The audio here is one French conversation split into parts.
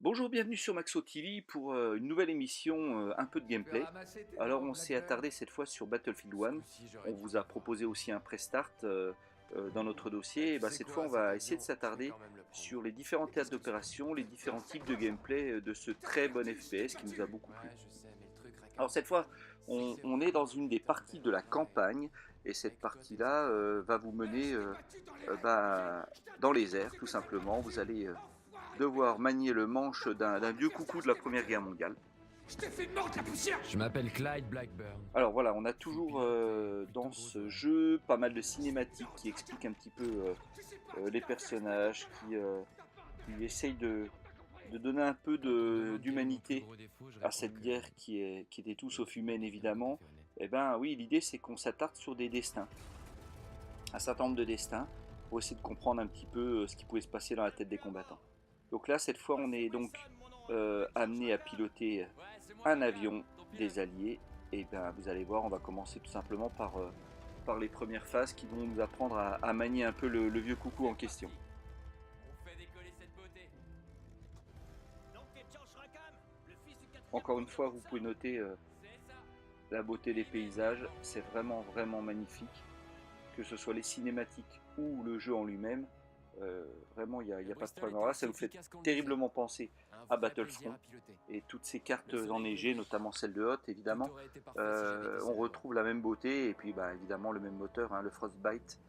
Bonjour, bienvenue sur Maxo TV pour une nouvelle émission, un peu de gameplay. Alors on s'est attardé cette fois sur Battlefield 1. On vous a proposé aussi un pré-start dans notre dossier. Et bah, cette fois on va essayer de s'attarder sur les différents théâtres d'opération, les différents types de gameplay de ce très bon FPS qui nous a beaucoup plu. Alors cette fois on est dans une des parties de la campagne et cette partie-là va vous mener dans les airs tout simplement. Vous allez devoir manier le manche d'un vieux coucou de la Première Guerre mondiale. Je t'ai fait mordre la poussière. Je m'appelle Clyde Blackburn. Alors voilà, on a toujours dans ce jeu pas mal de cinématiques qui expliquent un petit peu les personnages, qui essayent de donner un peu d'humanité à cette guerre qui était tout sauf humaine évidemment. Et ben oui, l'idée c'est qu'on s'attarde sur des destins, un certain nombre de destins, pour essayer de comprendre un petit peu ce qui pouvait se passer dans la tête des combattants. Donc là, cette fois, on est donc amené à piloter un avion des Alliés. Et bien, vous allez voir, on va commencer tout simplement par les premières phases qui vont nous apprendre à manier un peu le vieux coucou en question. Encore une fois, vous pouvez noter la beauté des paysages. C'est vraiment magnifique. Que ce soit les cinématiques ou le jeu en lui-même. Vraiment, il n'y a pas de problème. Alors là, ça nous fait terriblement penser à Battlefront et toutes ces cartes enneigées, notamment celle de Hoth, évidemment. On retrouve la même beauté et puis bah, évidemment le même moteur, hein, le Frostbite,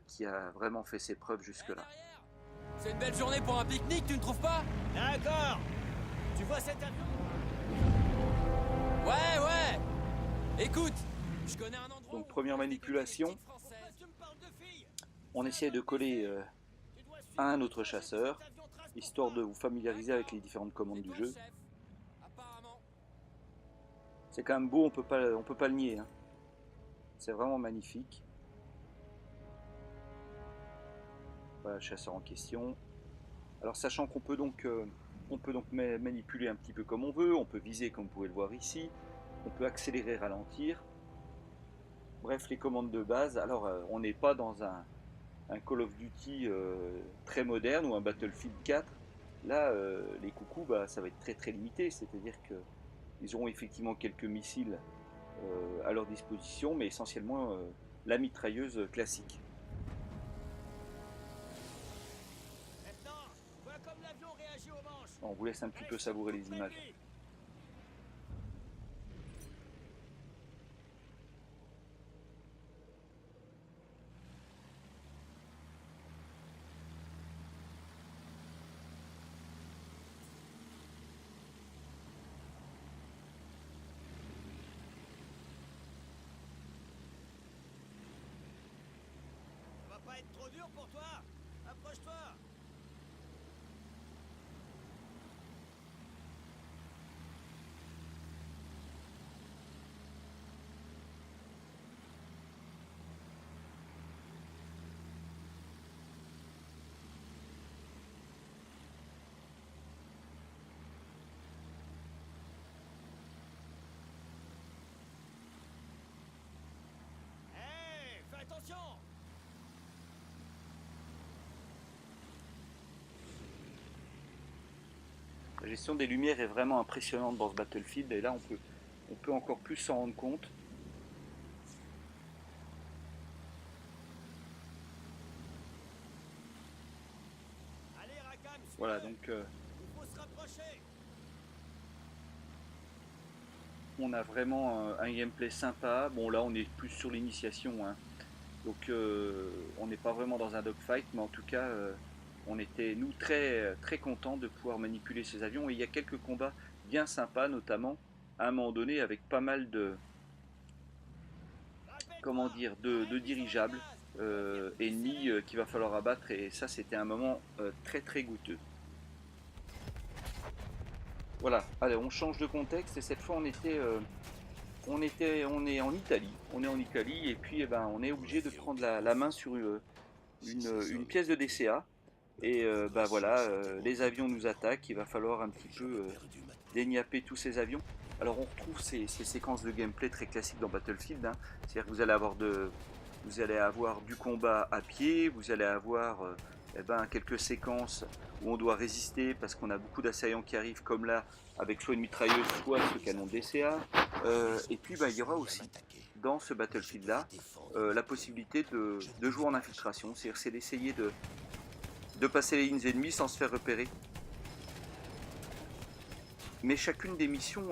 qui a vraiment fait ses preuves jusque-là. C'est une belle journée pour un pique-nique, tu ne trouves pas? D'accord. Tu vois cet avion? Ouais. Écoute, je connais un endroit. Donc première manipulation, on essaie de coller à un autre chasseur, histoire de vous familiariser avec les différentes commandes du jeu. C'est quand même beau, on peut pas le nier, hein. C'est vraiment magnifique. Voilà le chasseur en question. Alors sachant qu'on peut donc manipuler un petit peu comme on veut, on peut viser comme vous pouvez le voir ici, on peut accélérer, ralentir. Bref, les commandes de base. Alors on n'est pas dans un Call of Duty très moderne ou un Battlefield 4. Là, les coucous, bah, ça va être très limité, c'est-à-dire qu'ils auront effectivement quelques missiles à leur disposition, mais essentiellement la mitrailleuse classique. On vous laisse un petit peu savourer les images. Ça va pas être trop dur pour toi? Approche-toi. Hey, fais attention. La gestion des lumières est vraiment impressionnante dans ce Battlefield, et là on peut encore plus s'en rendre compte. Allez, Rakam, suis-le. Voilà, donc Il faut se rapprocher. on a vraiment un gameplay sympa. Bon là on est plus sur l'initiation, hein. Donc on n'est pas vraiment dans un dogfight, mais en tout cas on était nous très contents de pouvoir manipuler ces avions. Et il y a quelques combats bien sympas, notamment à un moment donné avec pas mal de de dirigeables ennemis qu'il va falloir abattre, et ça c'était un moment très goûteux. Voilà, allez, on change de contexte et cette fois on est en Italie. On est en Italie et puis on est obligé de prendre la main sur une pièce de DCA. Et les avions nous attaquent, il va falloir un petit peu déniapper tous ces avions. Alors on retrouve ces séquences de gameplay très classiques dans Battlefield, hein. C'est-à-dire que vous allez avoir du combat à pied, vous allez avoir eh ben, quelques séquences où on doit résister parce qu'on a beaucoup d'assaillants qui arrivent, comme là, avec soit une mitrailleuse, soit ce canon DCA. Et puis il y aura aussi, dans ce Battlefield-là, la possibilité de jouer en infiltration. C'est d'essayer de passer les lignes ennemies sans se faire repérer. Mais chacune des missions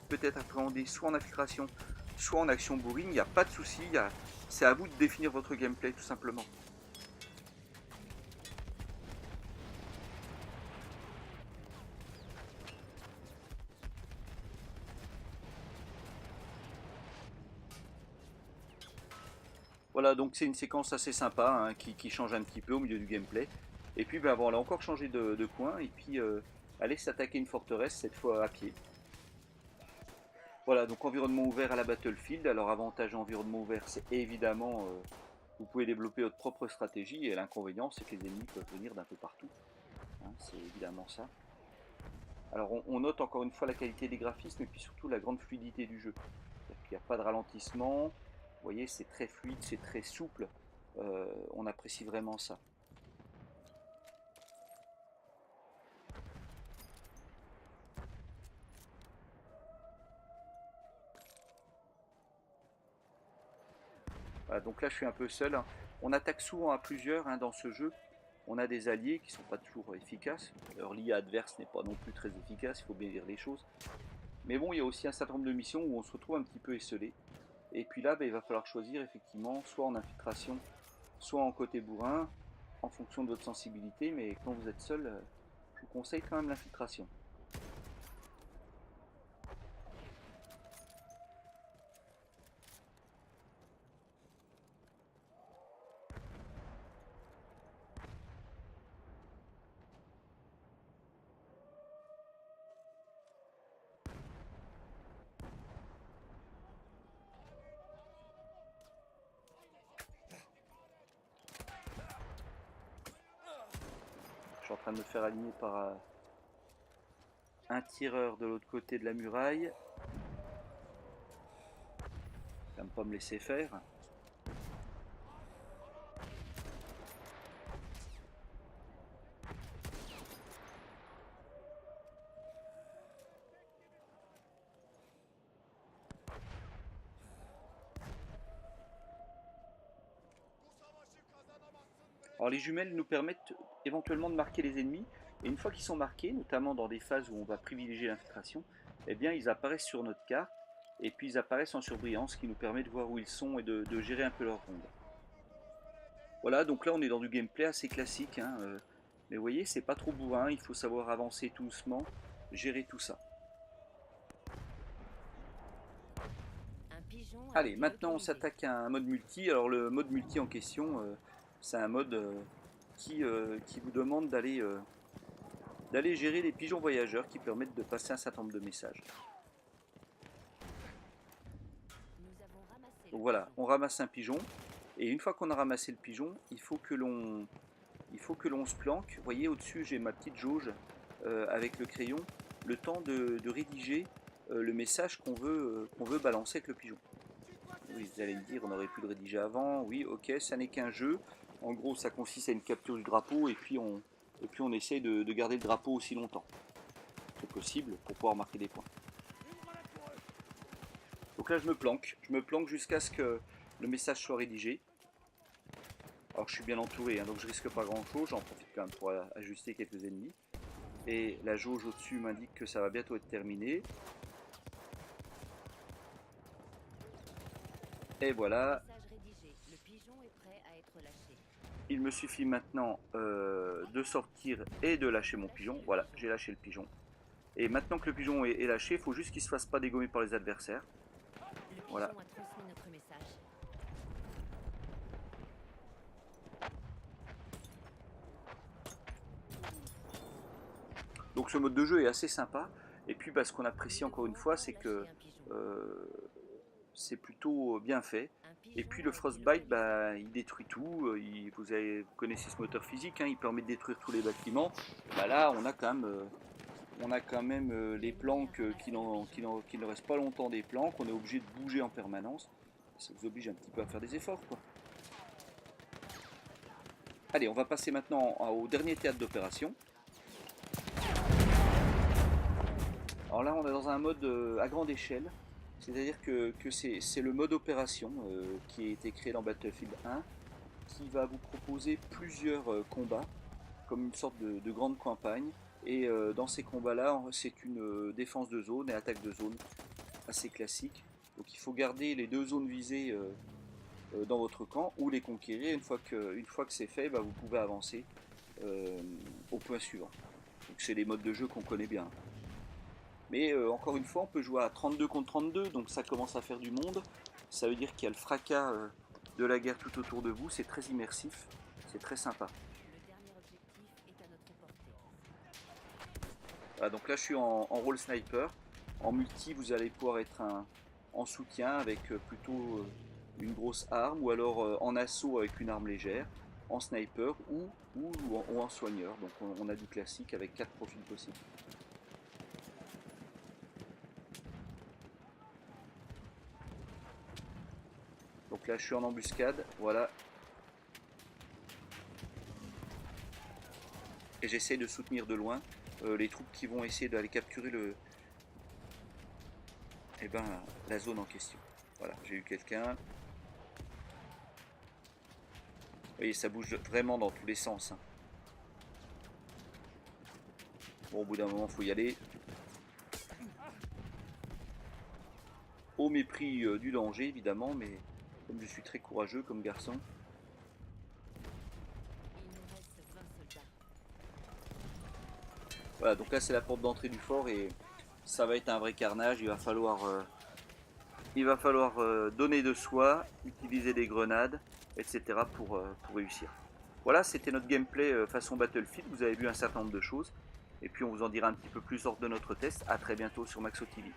peut être appréhendée soit en infiltration, soit en action bourrine. Il n'y a pas de souci, c'est à vous de définir votre gameplay tout simplement. Voilà, donc c'est une séquence assez sympa hein, qui change un petit peu au milieu du gameplay. Et puis bon, on a encore changé de coin et puis aller s'attaquer une forteresse, cette fois à pied. Voilà, donc environnement ouvert à la Battlefield. Alors avantage environnement ouvert, c'est évidemment vous pouvez développer votre propre stratégie et l'inconvénient c'est que les ennemis peuvent venir d'un peu partout. Hein, c'est évidemment ça. Alors on note encore une fois la qualité des graphismes et puis surtout la grande fluidité du jeu. Il n'y a pas de ralentissement, vous voyez c'est très fluide, c'est très souple, on apprécie vraiment ça. Voilà, donc là je suis un peu seul, on attaque souvent à plusieurs hein, dans ce jeu, on a des alliés qui ne sont pas toujours efficaces, leur l'IA adverse n'est pas non plus très efficace, il faut bien dire les choses. Mais bon, il y a aussi un certain nombre de missions où on se retrouve un petit peu esselé. Et puis là, il va falloir choisir effectivement, soit en infiltration, soit en côté bourrin, en fonction de votre sensibilité. Mais quand vous êtes seul, je vous conseille quand même l'infiltration. Je suis en train de me faire aligner par un tireur de l'autre côté de la muraille. Il va pas me laisser faire. Alors les jumelles nous permettent éventuellement de marquer les ennemis, et une fois qu'ils sont marqués, notamment dans des phases où on va privilégier l'infiltration, eh bien ils apparaissent sur notre carte, et puis ils apparaissent en surbrillance, ce qui nous permet de voir où ils sont et de gérer un peu leur ronde. Voilà, donc là on est dans du gameplay assez classique, hein, mais vous voyez, c'est pas trop bourrin, il faut savoir avancer tout doucement, gérer tout ça. Allez, maintenant on s'attaque à un mode multi. Alors le mode multi en question, c'est un mode qui vous demande d'aller gérer les pigeons voyageurs qui permettent de passer un certain nombre de messages. Donc voilà, on ramasse un pigeon, et une fois qu'on a ramassé le pigeon, il faut que l'on se planque. Vous voyez, au-dessus j'ai ma petite jauge avec le crayon, le temps de rédiger le message qu'on veut balancer avec le pigeon. Oui, vous allez me dire, on aurait pu le rédiger avant. Oui, ok, ça n'est qu'un jeu. En gros, ça consiste à une capture du drapeau et puis on essaye de garder le drapeau aussi longtemps que possible pour pouvoir marquer des points. Donc là, je me planque jusqu'à ce que le message soit rédigé. Alors, je suis bien entouré, hein, donc je risque pas grand-chose. J'en profite quand même pour ajuster quelques ennemis. Et la jauge au-dessus m'indique que ça va bientôt être terminé. Et voilà. Il me suffit maintenant de sortir et de lâcher mon pigeon. Voilà, j'ai lâché le pigeon. Et maintenant que le pigeon est lâché, il faut juste qu'il ne se fasse pas dégommer par les adversaires. Voilà. Donc ce mode de jeu est assez sympa. Et puis ce qu'on apprécie encore une fois, c'est que c'est plutôt bien fait. Et puis le Frostbite, il détruit tout. Vous connaissez ce moteur physique, hein, il permet de détruire tous les bâtiments. Là, on a quand même les planques qui ne restent pas longtemps des planques. On est obligé de bouger en permanence. Ça vous oblige un petit peu à faire des efforts, quoi. Allez, on va passer maintenant au dernier théâtre d'opération. Alors là, on est dans un mode à grande échelle. C'est-à-dire que c'est le mode opération qui a été créé dans Battlefield 1, qui va vous proposer plusieurs combats, comme une sorte de grande campagne. Et dans ces combats-là, c'est une défense de zone et attaque de zone assez classique. Donc il faut garder les deux zones visées dans votre camp ou les conquérir. Une fois que c'est fait, bah, vous pouvez avancer au point suivant. Donc c'est les modes de jeu qu'on connaît bien. Mais encore une fois, on peut jouer à 32 contre 32, donc ça commence à faire du monde. Ça veut dire qu'il y a le fracas de la guerre tout autour de vous, c'est très immersif, c'est très sympa. Voilà, donc là je suis en rôle sniper. En multi, vous allez pouvoir être en soutien avec plutôt une grosse arme, ou alors en assaut avec une arme légère, en sniper ou en soigneur. Donc on a du classique avec 4 profils possibles. Donc là je suis en embuscade, voilà. Et j'essaie de soutenir de loin les troupes qui vont essayer d'aller capturer la zone en question. Voilà, j'ai eu quelqu'un. Vous voyez, ça bouge vraiment dans tous les sens. Hein. Bon, au bout d'un moment, il faut y aller. Au mépris du danger, évidemment, mais comme je suis très courageux comme garçon. Voilà, donc là c'est la porte d'entrée du fort et ça va être un vrai carnage. Il va falloir donner de soi, utiliser des grenades, etc. pour réussir. Voilà, c'était notre gameplay façon Battlefield. Vous avez vu un certain nombre de choses. Et puis on vous en dira un petit peu plus lors de notre test. A très bientôt sur Maxo TV.